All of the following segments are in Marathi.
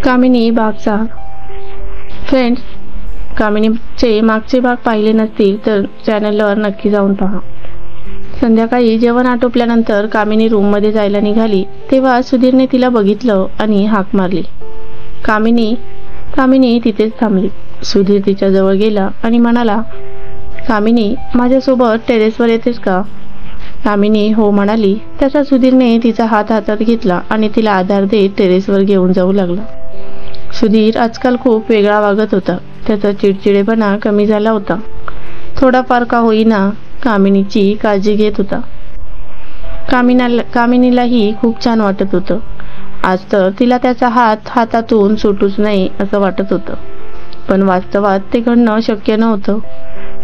कामिनी भाग 6. फ्रेंड्स, कामिनीचे मागचे भाग पाहिले नसतील तर चॅनलवर नक्की जाऊन पहा. संध्याकाळी जेवण आटोपल्यानंतर कामिनी रूममध्ये जायला निघाली तेव्हा सुधीरने तिला बघितलं आणि हाक मारली. कामिनी कामिनी तिथेच थांबली. सुधीर तिच्या जवळ गेला आणि म्हणाला, कामिनी, माझ्यासोबत टेरेसवर येतेस का? कामिनी हो म्हणाली. त्याचा सुधीरने तिचा हात हातात घेतला आणि तिला आधार देत टेरेसवर घेऊन जाऊ लागला. सुधीर आजकाल खूप वेगळा वागत होता. त्याचा चिडचिडेपणा कमी झाला होता. थोडाफार का होईना कामिनीची काळजी घेत होता. कामिनीलाही खूप छान वाटत होतं. आज तर तिला त्याचा हात हातातून सुटूच नाही असं वाटत होतं. पण वास्तवात ते घडणं शक्य नव्हतं.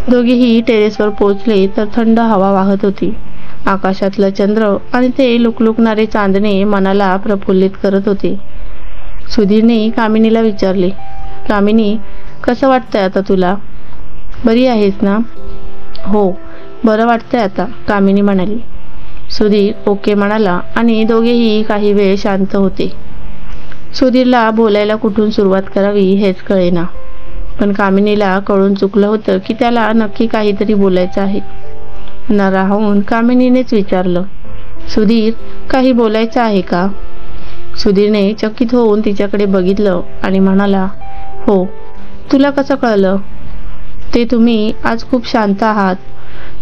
दोघेही टेरेसवर पोहोचले तर थंड हवा वाहत होती. आकाशातला चंद्र आणि ते लुकलुकणारे चांदणे मनाला प्रफुल्लित करत होते. सुधीरने कामिनीला विचारले, कामिनी, कसं वाटतंय आता तुला? बरी आहेस ना? हो, बरं वाटतंय आता, कामिनी म्हणाली. सुधीर ओके म्हणाला आणि दोघेही काही वेळ शांत होते. सुधीरला बोलायला कुठून सुरुवात करावी हेच कळेना. पण कामिनीला कळून चुकलं होतं की त्याला नक्की काहीतरी बोलायचं आहे. न राहून कामिनीनेच विचारलं, सुधीर, काही बोलायचं आहे का? सुधीरने चकित होऊन तिच्याकडे बघितलं आणि म्हणाला, हो, तुला कसं कळलं? ते तुम्ही आज खूप शांत आहात.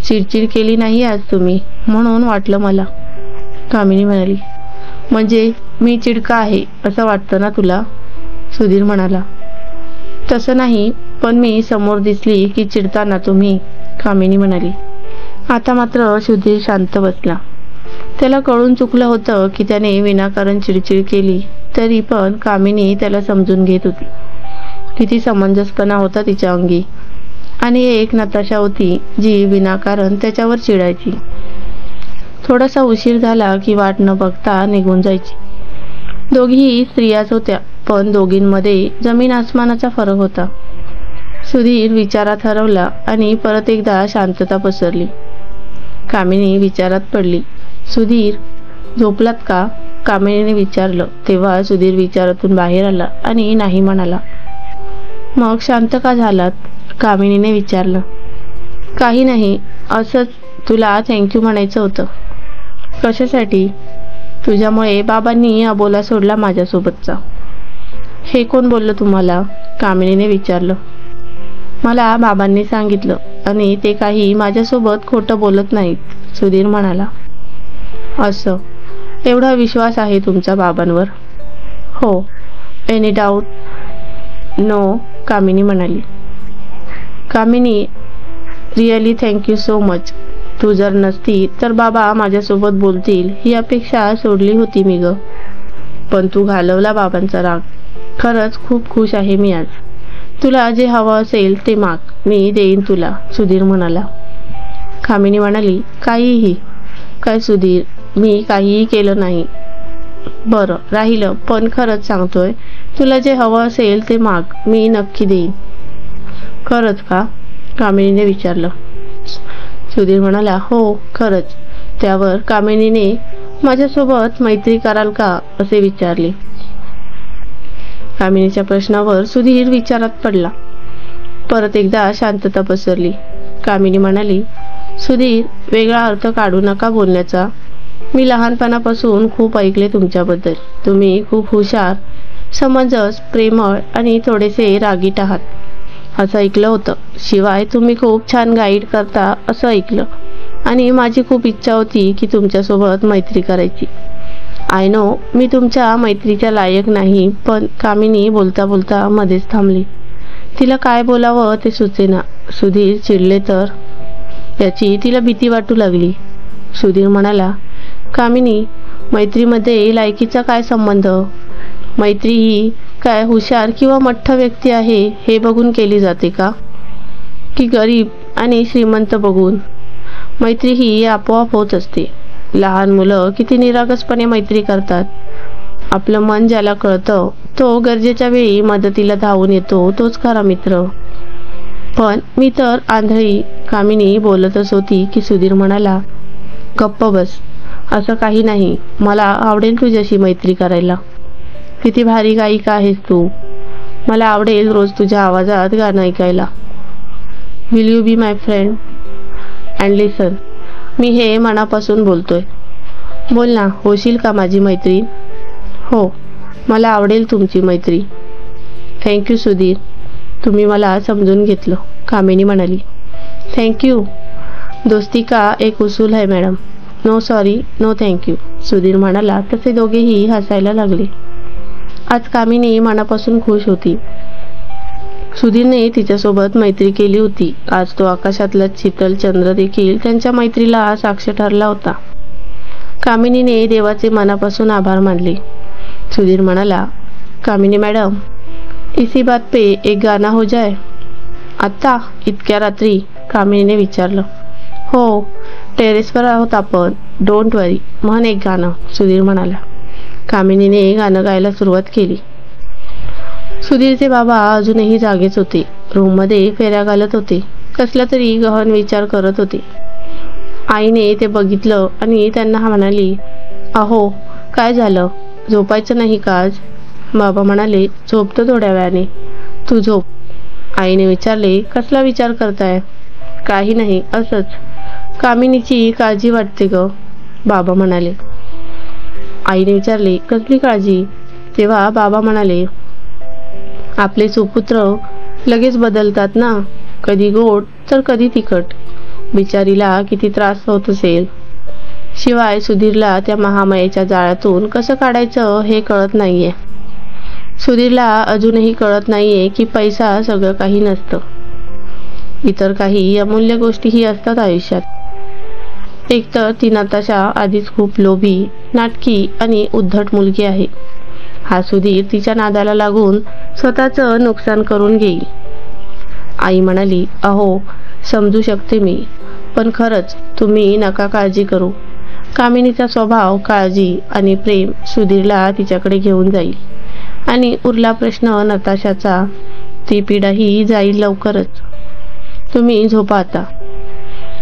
चिडचिड केली नाही आज तुम्ही, म्हणून वाटलं मला, कामिनी म्हणाली. म्हणजे मी चिडका आहे असं वाटतं ना तुला? सुधीर म्हणाला. तसं नाही, पण मी समोर दिसली की चिडताना तुम्ही, कामिनी म्हणाली. आता मात्र सुधीर शांत बसला. त्याला कळून चुकलं होतं की त्याने विनाकारण चिडचिड केली, तरी पण कामिनी त्याला समजून घेत होती. किती समंजसपणा होता तिच्या अंगी. आणि एक नताशा होती जी विनाकारण त्याच्यावर चिडायची. थोडासा उशीर झाला की वाट न बघता निघून जायची. दोघीही स्त्रियाच होत्या, पण दोघींमध्ये जमीन आसमानाचा फरक होता. सुधीर विचारात हरवला आणि परत एकदा शांतता पसरली. कामिनी विचारात पडली. सुधीर, झोपलात का? कामिनीने विचारलं. तेव्हा सुधीर विचारातून बाहेर आला आणि नाही म्हणाला. मग शांत का झालात? कामिनीने विचारलं. काही नाही, असंच तुला थँक्यू म्हणायचं होतं. कशासाठी? तुझ्यामुळे बाबांनी अबोला सोडला माझ्यासोबतचा. हे कोण बोललं तुम्हाला? कामिनीने विचारलं. मला बाबांनी सांगितलं आणि ते काही माझ्यासोबत खोटं बोलत नाहीत, सुधीर म्हणाला. असं, एवढा विश्वास आहे तुमच्या बाबांवर? हो. Any doubt? नो, कामिनी म्हणाली. कामिनी, रिअली थँक्यू सो मच. तू जर नसती तर बाबा माझ्यासोबत बोलतील ही अपेक्षा सोडली होती मी ग. पण तू घालवला बाबांचा राग. खरंच खूप खुश आहे मी आज. तुला जे हवं असेल ते माग, मी देईन तुला, सुधीर म्हणाला. कामिनी म्हणाली, काहीही? काय सुधीर, मी काहीही केलं नाही. बरं राहिलं, पण खरंच सांगतोय, तुला जे हवं असेल ते माग, मी नक्की देईन. खरंच का? कामिनीने विचारलं. सुधीर म्हणाला, हो खरंच. त्यावर कामिनीने माझ्यासोबत मैत्री कराल का असे विचारले. कामिनीच्या प्रश्नावर सुधीर विचारात पडला. परत एकदा शांतता पसरली. कामिनी म्हणाली, सुधीर, वेगळा अर्थ काढू नका बोलण्याचा. मी लहानपणापासून खूप ऐकले तुमच्याबद्दल. तुम्ही खूप हुशार, समंजस, प्रेमळ आणि थोडेसे रागीट आहात असं ऐकलं होतं. शिवाय तुम्ही खूप छान गाईड करता असं ऐकलं. आणि माझी खूप इच्छा होती की तुमच्यासोबत मैत्री करायची. आय नो, मी तुमच्या मैत्रीच्या लायक नाही. पण कामिनी बोलता बोलता मध्येच थांबली. तिला काय बोलावं ते सुचेना. सुधीर चिडले तर याची तिला भीती वाटू लागली. सुधीर म्हणाला, कामिनी, मैत्रीमध्ये लायकीचा काय संबंध? मैत्री ही काय हुशार किंवा मठ्ठ व्यक्ती आहे हे बघून केली जाते का? की गरीब आणि श्रीमंत बघून? मैत्री ही आपोआप होत असते. लहान मुलं किती निरागसपणे मैत्री करतात. आपलं मन ज्याला कळतं तो गरजेच्या वेळी मदतीला धावून येतो, तोच खरा मित्र. पण मी तर आंधळी, कामिनी बोलतच होती की सुधीर म्हणाला, गप्प बस. असं काही नाही. मला आवडेल तुझ्याशी मैत्री करायला. किती भारी गायिका आहेस तू. मला आवडेल रोज तुझ्या आवाजात गाणं ऐकायला. Will you be my friend and listen. मी हे मनापासून बोलतोय. बोल ना, होशील का माझी मैत्रीण? हो, मला आवडेल तुमची मैत्री. थँक्यू सुधीर, तुम्ही मला समजून घेतलं, कामिनी म्हणाली. थँक्यू. दोस्ती का एक उसूल है madam. No sorry, no thank you, Sudhir म्हणाला. तसे दोघेही हसायला लागले. आज कामिनी मनापासून खुश होती. सुधीरने तिच्यासोबत मैत्री केली होती. आज तो आकाशातला शीतल चंद्र देखील त्यांच्या मैत्रीला साक्ष ठरला होता. कामिनीने देवाचे मनापासून आभार मानले. सुधीर म्हणाला, कामिनी मॅडम, इसी बात पे एक गाना हो जाए. आत्ता इतक्या रात्री? कामिनीने विचारलं. हो, टेरेसवर आहोत आपण. डोंट वरी, म्हण एक गाणं, सुधीर म्हणाला. कामिनीने गाणं गायला सुरुवात केली. सुधीरचे बाबा अजूनही जागेच होते. रूममध्ये फेऱ्या घालत होते. कसला तरी गहन विचार करत होते. आईने ते बघितलं आणि त्यांना म्हणाली, अहो काय झालं, झोपायचं नाही का आज? बाबा म्हणाले, झोपतो थोड्या वेळाने, तू झोप. आईने विचारले, कसला विचार करताय? काही नाही, असंच. कामिनीची काळजी वाटते ग, बाबा म्हणाले. आईने विचारले, कसली काळजी? तेव्हा बाबा म्हणाले, आपले सुपुत्र लगेच बदलतात ना, कधी गोड तर कधी तिखट. बिचारीला किती त्रास होत असेल. शिवाय सुधीरला त्या महामायेच्या जाळ्यातून कसं काढायचं हे कळत नाहीये. सुधीरला अजूनही कळत नाहीये की पैसा सगळं काही नसतं. इतर काही अमूल्य गोष्टीही असतात आयुष्यात. एकतर ती नताशा आधीच खूप लोभी, नाटकी आणि उद्धट मुलगी आहे. हा सुधीर तिच्या नादाला लागून स्वतःचं नुकसान करून घेईल. आई म्हणाली, अहो समजू शकते मी, पण खरंच तुम्ही नका काळजी करू. कामिनीचा स्वभाव, काळजी आणि प्रेम सुधीरला तिच्याकडे घेऊन जाईल आणि उरला प्रश्न नताशाचा, ती पिढाही जाईल लवकरच. तुम्ही झोपा आता.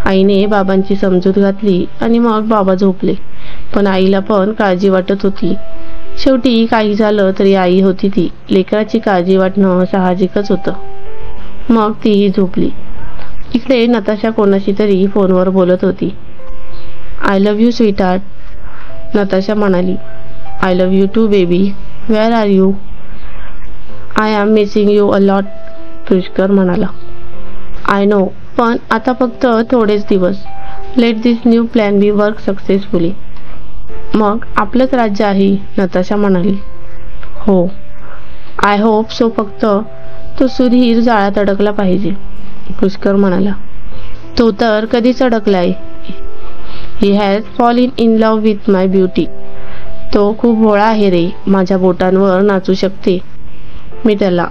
आईने बाबांची समजूत घातली आणि मग बाबा झोपले. पण आईला पण काळजी वाटत होती. शेवटी काही झालं तरी आई होती ती. लेकराची काळजी वाटणं साहजिकच होतं. मग तीही झोपली. इकडे नताशा कोणाशी तरी फोनवर बोलत होती. I love you sweetheart, Natasha म्हणाली. I love you too baby, where are you? I am missing you a lot, Pushkar म्हणाला. आय नो, पण आता फक्त थोडेच दिवस. Let this new plan be work successfully. मग आपलंच राज्य आहे, नताशा म्हणाली. हो, आय होप सो. फक्त तो सुधीर जाळ्यात अडकला पाहिजे, पुष्कर म्हणाला. तो तर कधीच अडकलाय. He has fall in love with my beauty. तो खूप भोळा आहे रे, माझ्या बोटांवर नाचू शकते मी त्याला,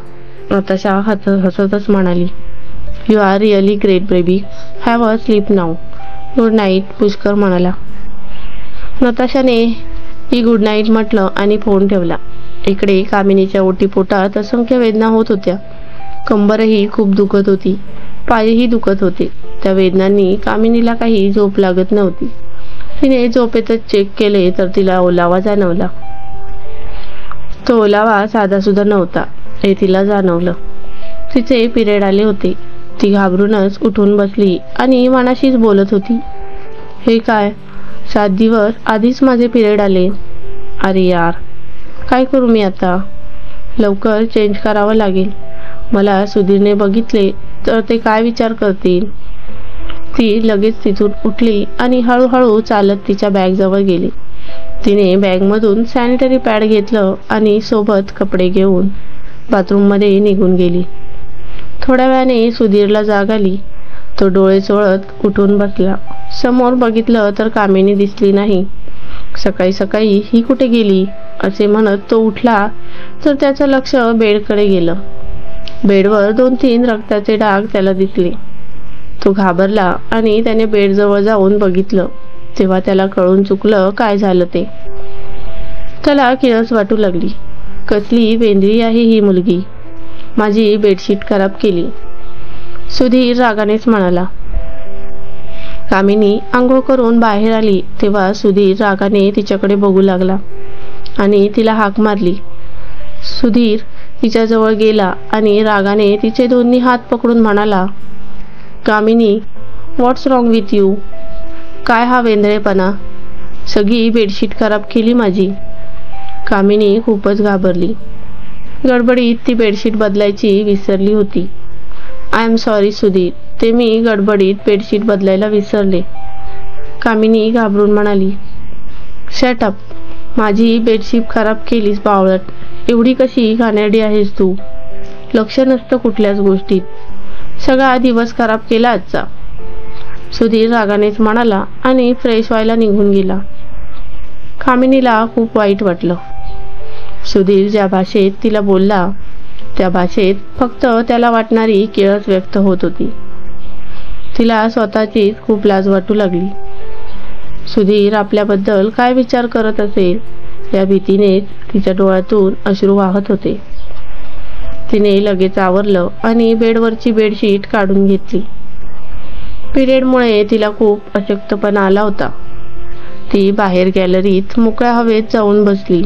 नताशा हसतच म्हणाली. You are really great baby, have a sleep now. Good night, Pushkar म्हणाला. नताशाने ही गुड नाईट म्हटलं आणि फोन ठेवला. इकडे कामिनीच्या ओटीपोटात असंख्य वेदना होत होत्या. कंबरही खूप दुखत होती, पायही दुखत होते. त्या वेदनांनी कामिनीला काही झोप लागत नव्हती. तिने झोपेतच चेक केले तर तिला ओलावा जाणवला. तो ओलावा साधासुद्धा नव्हता हे तिला जाणवलं. तिचे पिरियड आले होते. ती घाबरूनच उठून बसली आणि मनाशीच बोलत होती, हे काय, 7 दिवस आधीच माझे पिरियड आले. अरे यार, काय करू मी आता? लवकर चेंज करावं लागेल. मला सुधीरने बघितले तर ते काय विचार करतील? ती लगेच तिथून उठली आणि हळूहळू चालत तिच्या बॅगजवळ गेली. तिने बॅगमधून सॅनिटरी पॅड घेतलं आणि सोबत कपडे घेऊन बाथरूममध्ये निघून गेली. थोड्या वेळाने सुधीरला जाग आली. तो डोळे चोळत उठून बसला. समोर बघितलं तर कामिनी दिसली नाही. सकाळी सकाळी ही कुठे गेली असे म्हणत तो उठला तर त्याचं लक्ष बेडकडे गेलं. बेडवर 2-3 रक्ताचे डाग त्याला दिसले. तो घाबरला आणि त्याने बेडजवळ जाऊन बघितलं. तेव्हा त्याला कळून चुकलं काय झालं ते. त्याला किळस वाटू लागली. कसली वेंद्री आहे ही मुलगी, माझी बेडशीट खराब केली. सुधीर रागानेच म्हणाला. कामिनी आंघोळ करून बाहेर आली तेव्हा सुधीर रागाने तिच्याकडे बघू लागला आणि तिला हाक मारली. सुधीर तिच्याजवळ गेला आणि रागाने तिचे दोन्ही हात पकडून म्हणाला, कामिनी, व्हॉट्स रॉंग विथ यू? काय हा वेंधळेपणा? सगळी बेडशीट खराब केली माझी. कामिनी खूपच घाबरली. गडबडीत ती बेडशीट बदलायची विसरली होती. आय एम सॉरी सुधीर, ते मी गडबडीत बेडशीट बदलायला विसरले. कामिनी घाबरून म्हणाली. शट अप, माझी बेडशीट खराब केलीस बावळट. एवढी कशी घाणेरडी आहेस तू? लक्ष नसतं कुठल्याच गोष्टीत. सगळा दिवस खराब केला आजचा. सुधीर रागानेच म्हणाला आणि फ्रेश व्हायला निघून गेला. कामिनीला खूप वाईट वाटलं. सुधीर ज्या भाषेत तिला बोलला त्या भाषेत फक्त त्याला वाटणारी किळस व्यक्त होत होती. तिला स्वतःचीच खूप लाज वाटू लागली. सुधीर आपल्याबद्दल काय विचार करत असेल या भीतीनेच तिच्या डोळ्यातून अश्रू वाहत होते. तिने लगेच आवरलं आणि बेडवरची बेडशीट काढून घेतली. पिरियडमुळे तिला खूप अशक्तपणा आला होता. ती बाहेर गॅलरीत मोकळ्या हवेत जाऊन बसली.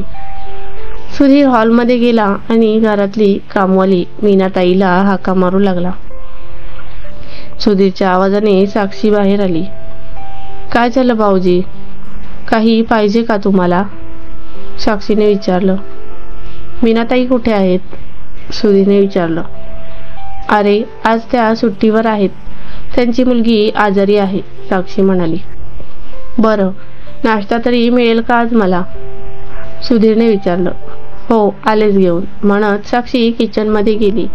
सुधीर हॉलमध्ये गेला आणि घरातली कामवाली मीनाताईला हाका मारू लागला. सुधीरच्या आवाजाने साक्षी बाहेर आली. काय झालं भाऊजी? काही पाहिजे का तुम्हाला? साक्षीने विचारलं. मीनाताई कुठे आहेत? सुधीरने विचारलं. अरे, आज त्या सुट्टीवर आहेत. त्यांची मुलगी आजारी आहे, साक्षी म्हणाली. बरं, नाश्ता तरी मिळेल का आज मला? सुधीरने विचारलं. हो, आलेच घेऊन, म्हणत साक्षी किचनमध्ये गेली.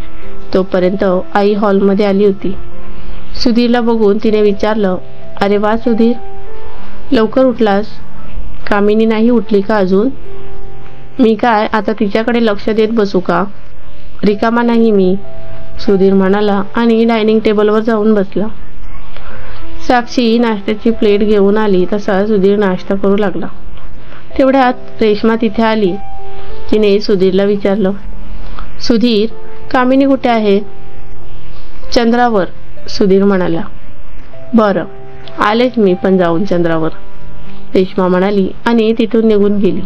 तोपर्यंत आई हॉलमध्ये आली होती. सुधीरला बघून तिने विचारलं, अरे वा सुधीर, लवकर उठलास? कामिनी नाही उठली का अजून? मी काय आता तिच्याकडे लक्ष देत बसू का? रिकामा नाही मी, सुधीर म्हणाला आणि डायनिंग टेबलवर जाऊन बसला. साक्षी नाश्त्याची प्लेट घेऊन आली तसा सुधीर नाश्ता करू लागला. तेवढ्यात रेश्मा तिथे आली. तिने सुधीरला विचारलं, सुधीर, कामिनी कुठे आहे? चंद्रावर, सुधीर म्हणाला. बरं, आलेच मी पण जाऊन चंद्रावर, रेश्मा म्हणाली आणि तिथून निघून गेली.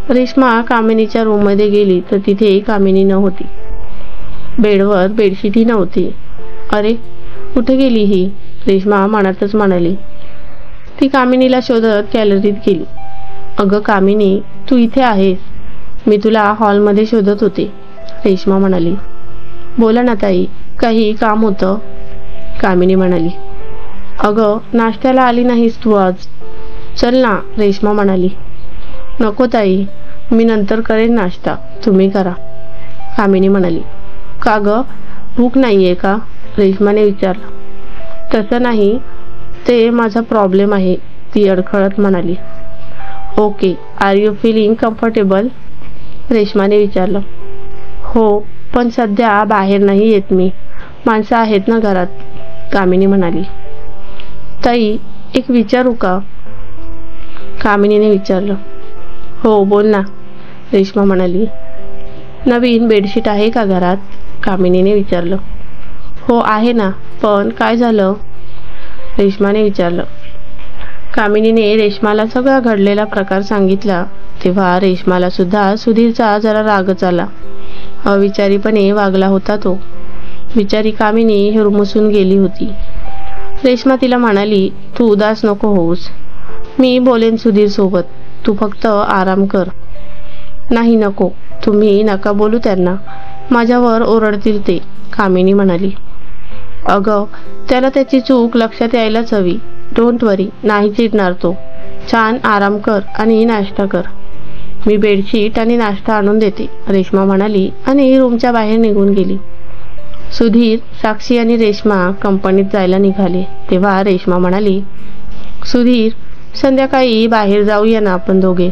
रेश्मा कामिनीच्या रूममध्ये गेली तर तिथे कामिनी नव्हती. बेडवर बेडशीटही नव्हती. अरे, कुठे गेली ही? रेश्मा मनातच म्हणाली. ती कामिनीला शोधत गॅलरीत गेली. अगं कामिनी, तू इथे आहेस? मी तुला हॉलमध्ये शोधत होते, रेश्मा म्हणाली. बोला ना ताई, काही काम होतं? कामिनी म्हणाली. अगं, नाश्त्याला आली नाहीस तू आज? चल ना, रेश्मा म्हणाली. नको ताई, मी नंतर करेन नाश्ता, तुम्ही करा, कामिनी म्हणाली. का गं, भूक नाहीये का? रेश्माने विचारलं. तसं नाही, ते माझा प्रॉब्लेम आहे, ती अडखळत म्हणाली. Okay, are you feeling comfortable? रेश्माने विचारलं. हो, पण सध्या बाहेर नाही येत मी, माणसं आहेत ना घरात, कामिनी म्हणाली. ताई, एक विचारू का? कामिनीने विचारलं. हो, बोल ना, रेश्मा म्हणाली. नवीन बेडशीट आहे का घरात? कामिनीने विचारलं. हो आहे ना, पण काय झालं? रेश्माने विचारलं. कामिनीने रेश्माला सगळा घडलेला प्रकार सांगितला. तेव्हा रेश्माला सुद्धा सुधीरचा जरा रागच आला. अविचारीपणे वागला होता तो. बिचारी कामिनी हिरमुसून गेली होती. रेश्मा तिला म्हणाली, तू उदास नको होऊस, मी बोलेन सुधीर सोबत, तू फक्त आराम कर. नाही नको, तुम्ही नका बोलू त्यांना, माझ्यावर ओरडतील ते, कामिनी म्हणाली. अगं, त्याला त्याची चूक लक्षात यायलाच हवी. डोंट वरी, नाही चिडणार तो. छान आराम कर आणि नाश्ता कर. मी बेडशीट आणि नाश्ता आणून देते, रेश्मा म्हणाली आणि रूमच्या बाहेर निघून गेली. सुधीर, साक्षी आणि रेश्मा कंपनीत जायला निघाले. तेव्हा रेश्मा म्हणाली, सुधीर, संध्याकाळी बाहेर जाऊया ना आपण दोघे.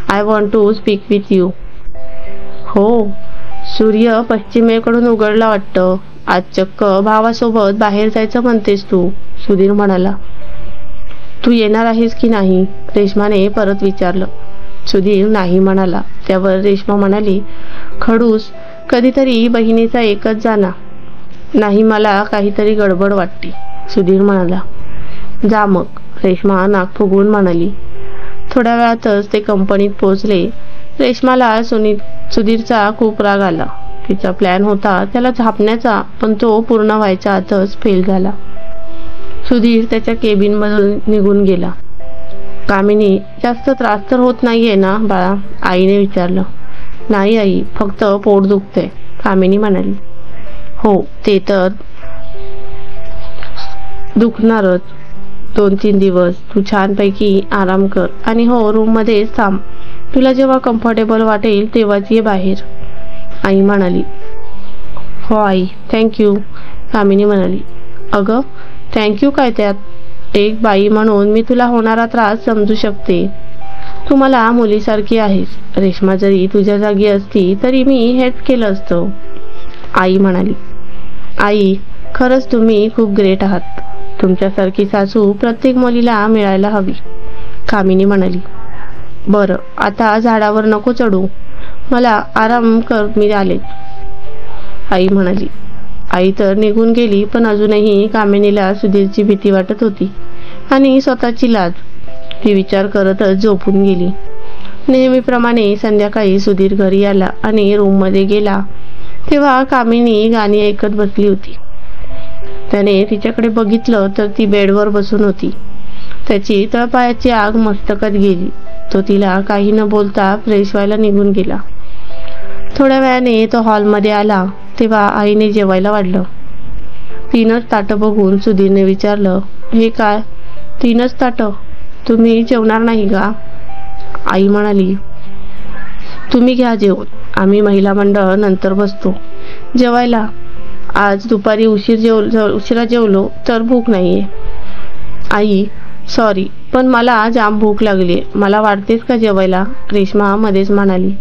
I want to speak with you. हो, सूर्य पश्चिमेकडून उघडला वाटतं. आज चक्क भावासोबत बाहेर जायचं म्हणतेस तू, सुधीर म्हणाला. तू येणार आहेस की नाही? रेश्माने परत विचारलं. सुधीर नाही म्हणाला. त्यावर रेश्मा म्हणाली, खडूस, कधीतरी बहिणीचा एकच जाना. नाही, मला काहीतरी गडबड वाटते, सुधीर म्हणाला. जा मग, रेश्मा नाक फुगवून म्हणाली. थोड्या वेळातच ते कंपनीत पोहोचले. रेश्माला सुधीरचा खूप राग आला. तिचा प्लॅन होता त्याला झापण्याचा, पण तो पूर्ण व्हायच्या आतच फेल झाला. सुधीर त्याच्या केबिनमधून निघून गेला. कामिनी, जास्त त्रास तर होत नाहीये ना बाळा? आईने विचारलं. नाही आई, फक्त पोट दुखते, कामिनी म्हणाली. हो, ते तर दुखणारच. 2-3 दिवस तू छानपैकी आराम कर आणि हो, रूममध्येच थांब. तुला जेव्हा कम्फर्टेबल वाटेल तेव्हाच ये बाहेर, आई म्हणाली. हो आई, थँक्यू, कामिनी म्हणाली. अगं, थँक्यू काय त्यात? एक बाई म्हणून मी तुला होणारा त्रास समजू शकते. तू मला मुलीसारखी आहेस. रेश्मा जरी तुझ्या जागी असती तरी मी हेच केलं असतं, आई म्हणाली. आई, खरंच तुम्ही खूप ग्रेट आहात. तुमच्यासारखी सासू प्रत्येक मुलीला मिळायला हवी, कामिनी म्हणाली. बरं, आता झाडावर नको चढू, मला आराम कर, मी आले, आई म्हणाली. आई तर निघून गेली, पण अजूनही कामिनीला सुधीरची भीती वाटत होती आणि स्वतःची लाज. ती विचार करतच झोपून गेली. नेहमीप्रमाणे संध्याकाळी सुधीर घरी आला आणि रूममध्ये गेला तेव्हा कामिनी गाणी ऐकत बसली होती. त्याने तिच्याकडे बघितलं तर ती बेडवर बसून होती. त्याची तळपायाची आग मस्तकात गेली. तो तिला काही न बोलता फ्रेश व्हायला निघून गेला. थोड्या वेळाने तो हॉलमध्ये आला तेव्हा आईने जेवायला वाढलं. 3च ताटं बघून सुधीरने विचारलं, हे काय 3च ताटं? तुम्ही जेवणार नाही का? आई म्हणाली. तुम्ही घ्या जेवून, आम्ही महिला मंडळ नंतर बसतो जेवायला. आज दुपारी उशिरा जेवलो तर भूक नाहीये. आई, सॉरी, पण मला जाम भूक लागली, मला वाढतेस का जेवायला? रेश्मा मध्येच म्हणाली.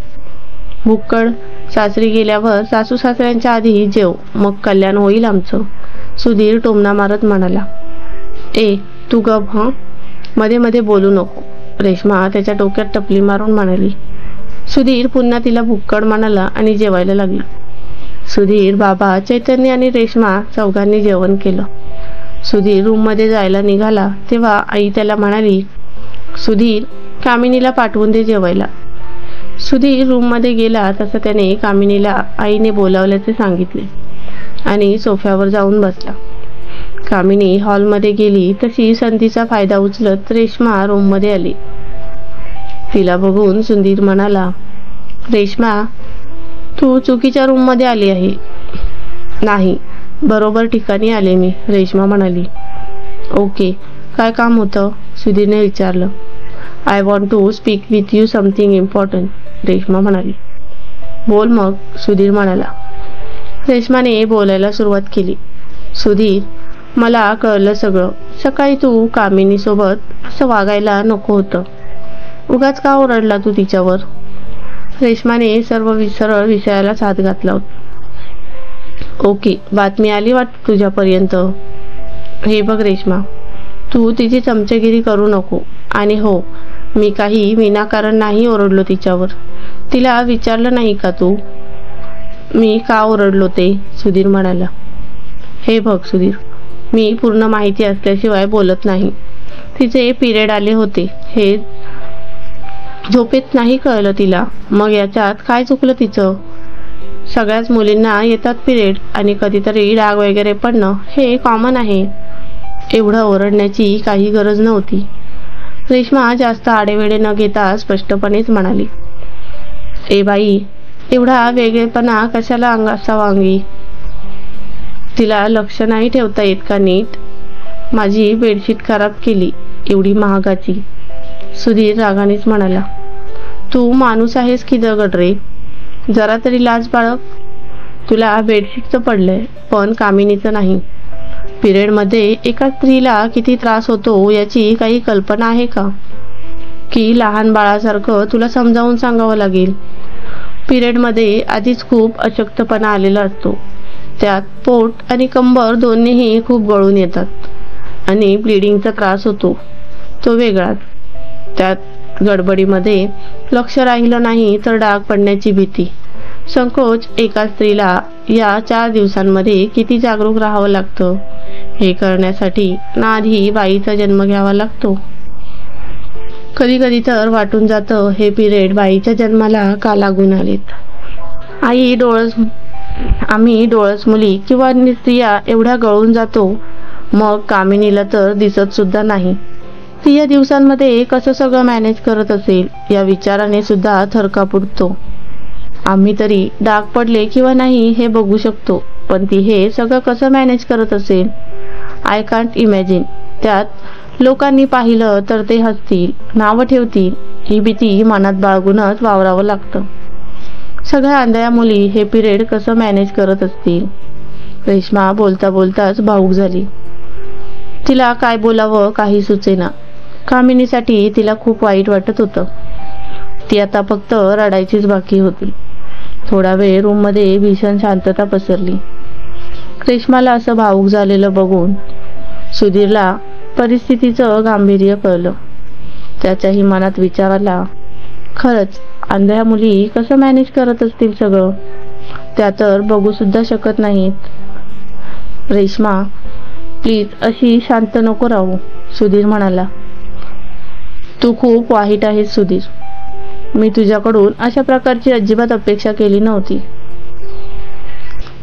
भुक्कड, सासरी गेल्यावर सासू सासऱ्यांच्या आधी जेव, मग कल्याण होईल आमचं, सुधीर टोमणा मारत म्हणाला. तू गप हं, मध्ये मध्ये बोलू नको, रेश्मा त्याच्या डोक्यात टपली मारून म्हणाली. सुधीर पुन्हा तिला भुक्कड म्हणाला आणि जेवायला लागला. सुधीर, बाबा, चैतन्य आणि रेश्मा चौघांनी जेवण केलं. सुधीर रूममध्ये जायला निघाला तेव्हा आई त्याला म्हणाली, सुधीर, कामिनीला पाठवून दे जेवायला. सुधीर रूममध्ये गेला तसं त्याने कामिनीला आईने बोलावल्याचे सांगितले आणि सोफ्यावर जाऊन बसला. कामिनी हॉलमध्ये गेली तशी संधीचा फायदा उचलत रेश्मा रूममध्ये आली. तिला बघून सुधीर म्हणाला, रेश्मा, तू चुकीच्या रूममध्ये आली आहे. नाही, बरोबर ठिकाणी आले मी, रेश्मा म्हणाली. ओके, काय काम होतं? सुधीरने विचारलं. I want to speak with you something important, Reshma म्हणाली. बोल मग, सुधीर म्हणाला. रेश्माने बोलायला सुरुवात केली. सुधीर, मला कळलं सगळं. सकाळी तू कामिनीसोबत असं वागायला नको होतं. उगाच का ओरडला तू तिच्यावर? रेश्माने सरळ विषयालाच हात घातला होता. ओके, बातमी आली वाटतं तुझ्यापर्यंत. हे बघ रेश्मा, तू तिची चमचेगिरी करू नको. आणि हो, मी काही विनाकारण नाही ओरडलो तिच्यावर. तिला विचारलं नाही का तू मी का ओरडलो ते? सुधीर म्हणाला. हे बघ सुधीर, मी पूर्ण माहिती असल्याशिवाय बोलत नाही. तिचे पिरियड आले होते हे झोपेत नाही कळलं तिला. मग याच्यात काय चुकलं तिचं? सगळ्याच मुलींना येतात पिरियड आणि कधीतरी डाग वगैरे पडणं हे कॉमन आहे. एवढं ओरडण्याची काही गरज नव्हती. रेश्मा जास्त आडेवेडे न घेता स्पष्टपणेच म्हणाली. बाई, एवढा वेगळेपणा कशाला असावा अंगी? तिला लक्ष नाही ठेवता येत का नीट? माझी बेडशीट खराब केली, एवढी महागाची, सुधीर रागानेच म्हणाला. तू माणूस आहेस की दगड रे? जरा तरी लाज बाळग. तुला बेडशीटचं पडलंय पण कामिनीचं नाही. पिरियडमध्ये एका स्त्रीला किती त्रास होतो याची काही कल्पना आहे का? की लहान बाळासारखं तुला समजावून सांगावं लागेल? पिरियडमध्ये आधीच खूप अशक्तपणा आलेला असतो. त्यात पोट आणि कंबर दोन्हीही खूप गळून येतात आणि ब्लिडिंगचा त्रास होतो तो वेगळाच. त्यात गडबडीमध्ये लक्ष राहिलं नाही तर डाग पडण्याची भीती, संकोच. एका स्त्रीला या 4 दिवसांमध्ये किती जागरूक राहावं लागतं हे करण्यासाठी ना आधी बाईचा जन्म घ्यावा लागतो. कधी कधी तर वाटून जातं हे पिरियड बाईच्या जन्माला का लागून आलेत. आम्ही डोळस मुली किंवा स्त्रिया एवढ्या गळून जातो, मग कामिनीला तर दिसत सुद्धा नाही. ती या दिवसांमध्ये कसं सगळं मॅनेज करत असेल या विचाराने सुद्धा थरकाप उडतो. आम्ही तरी डाग पडले किंवा नाही हे बघू शकतो, पण ती हे सगळं कसं मॅनेज करत असेल? I can't imagine. त्यात लोकांनी पाहिलं तर ते हसतील, नावं ठेवतील, ही भीती मनात बाळगूनच वावरावं लागतं. सगळ्या आंधळ्या मुली हे पिरियड कसं मॅनेज करत असतील? रेश्मा बोलता बोलताच भावूक झाली. तिला काय बोलावं काही सुचेना. कामिनीसाठी तिला खूप वाईट वाटत होतं. ती आता फक्त रडायचीच बाकी होती. थोडा वेळ रूममध्ये भीषण शांतता पसरली. रेश्माला असं भावूक झालेलं बघून सुधीरला परिस्थितीचं गांभीर्य कळलं. त्याच्याही मनात विचार आला, खरंच आंधळ्या मुली कसं मॅनेज करत असतील सगळं? त्या तर बघू सुद्धा शकत नाहीत. रेश्मा प्लीज अशी शांत नको राहू, सुधीर म्हणाला. तू खूप वाईट आहेस सुधीर. मी तुझ्याकडून अशा प्रकारची अजिबात अपेक्षा केली नव्हती.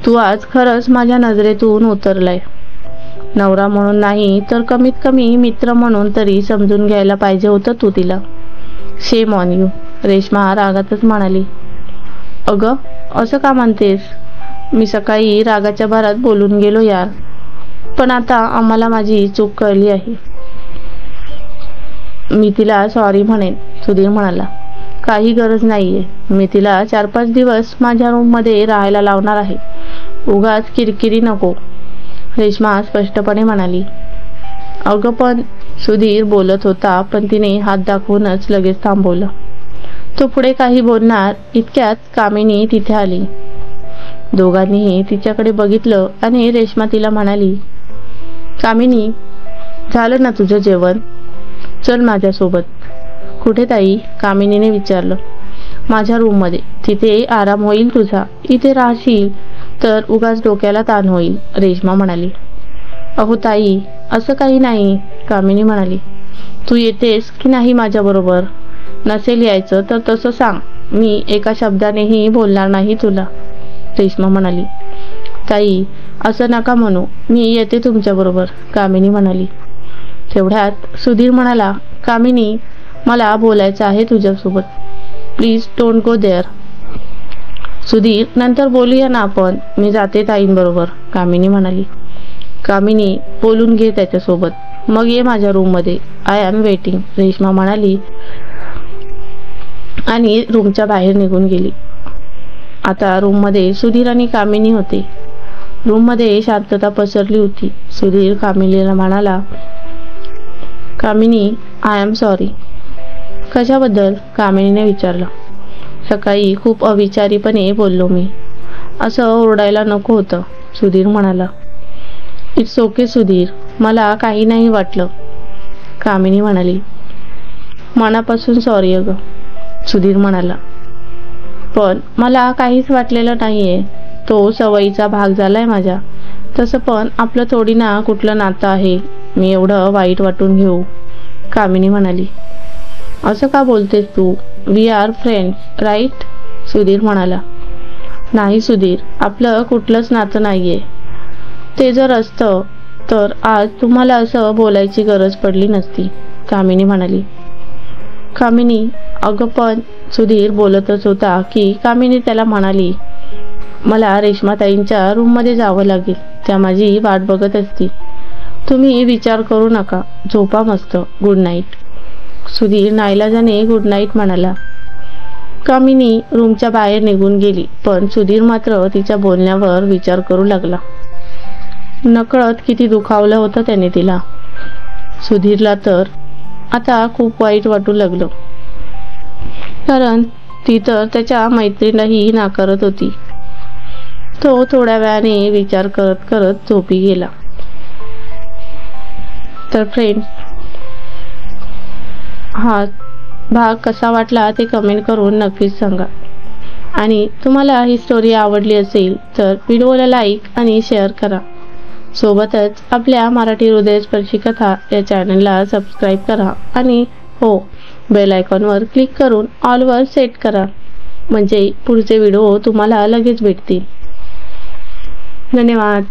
तू आज खरंच माझ्या नजरेतून उतरलाय. नवरा म्हणून नाही तर कमीत कमी मित्र म्हणून तरी समजून घ्यायला पाहिजे होतं तू तिला. शेम ऑन यू, रेश्मा रागातच म्हणाली. अगं असं का म्हणतेस? मी सकाळी रागाच्या भरात बोलून गेलो यार, पण आता आम्हाला माझी चूक कळली आहे. मी तिला सॉरी म्हणेन, सुधीर म्हणाला. काही गरज नाहीये. मी तिला 4-5 दिवस माझ्या रूममध्ये राहायला लावणार आहे. उगाच किरकिरी नको, रेश्मा स्पष्टपणे म्हणाली. अगं पण, सुधीर बोलत होता, पण तिने हात दाखवूनच लगेच थांबवलं. तो पुढे काही बोलणार इतक्यात कामिनी तिथे आली. दोघांनीही तिच्याकडे बघितलं आणि रेश्मा तिला म्हणाली, कामिनी झालं ना तुझं जेवण? चल माझ्यासोबत. कुठे ताई? कामिनीने विचारलं. माझ्या रूममध्ये. तिथे आराम होईल तुझा. इथे राहशील तर उगाच डोक्याला ताण होईल, रेश्मा म्हणाली. अहो ताई असं काही नाही, कामिनी म्हणाली. तू येतेस की नाही माझ्याबरोबर? नसेल यायचं तर तसं सांग, मी एका शब्दानेही बोलणार नाही तुला, रेश्मा म्हणाली. ताई असं नका म्हणू, मी येते तुमच्याबरोबर, कामिनी म्हणाली. तेवढ्यात सुधीर म्हणाला, कामिनी मला बोलायचं आहे तुझ्यासोबत. Please don't go there. Sudhir नंतर बोलूया ना आपण, मी जाते ताईंबरोबर, कामिनी म्हणाली. कामिनी बोलून घे त्याच्यासोबत, मग ये माझ्या रूममध्ये. आय एम वेटिंग, रेश्मा म्हणाली आणि रूमच्या बाहेर निघून गेली. आता रूममध्ये सुधीर आणि कामिनी होते. रूममध्ये शांतता पसरली होती. सुधीर कामिनीला म्हणाला, कामिनी आय एम सॉरी. कशाबद्दल? कामिनीने विचारलं. सकाळी खूप अविचारीपणे बोललो मी. असं ओरडायला नको होतं, सुधीर म्हणाला. इट्स ओके सुधीर, मला काही नाही वाटलं, कामिनी म्हणाली. मनापासून सॉरी अगं, सुधीर म्हणाला. पण मला काहीच वाटलेलं नाहीये. तो सवयीचा भाग झालाय माझ्या. तसं पण आपलं थोडी ना कुठलं नातं आहे मी एवढं वाईट वाटून घेऊ, कामिनी म्हणाली. असं का बोलतेस तू? We are friends right, Sudhir म्हणाला. नाही सुधीर, आपलं कुठलंच नातं नाहीये. ते जर असतं तर आज तुम्हाला असं बोलायची गरज पडली नसती, कामिनी म्हणाली. कामिनी अगं पण, सुधीर बोलतच होता की कामिनी त्याला म्हणाली, मला रेश्माताईंच्या रूममध्ये जावं लागेल. त्या माझी वाट बघत असतील. तुम्ही विचार करू नका, झोपा मस्त, गुड नाईट. सुधीर नाईलाजाने गुड नाईट म्हणाला. कामिनी रूमच्या बाहेर निघून गेली, पण सुधीर मात्र तिच्या बोलण्यावर विचार करू लागला. नकळत किती दुखावलं होतं त्याने तिला. सुधीरला तर आता खूप वाईट वाटू लागलं, कारण ती तर त्याच्या मैत्रीलाही नाकारत होती. तो थोड्या वेळाने विचार करत करत झोपी गेला. तर फ्रेंड्स, हा भाग कसा वाटला ते कमेंट करून नक्कीच सांगा. आणि तुम्हाला ही स्टोरी आवडली असेल तर व्हिडिओला लाईक आणि शेअर करा. सोबतच आपल्या मराठी हृदयस्पर्शी कथा या चॅनलला सबस्क्राईब करा आणि हो, बेल आयकॉनवर क्लिक करून ऑलवर सेट करा. म्हणजे पुढचे व्हिडिओ तुम्हाला लगेच भेटतील. धन्यवाद.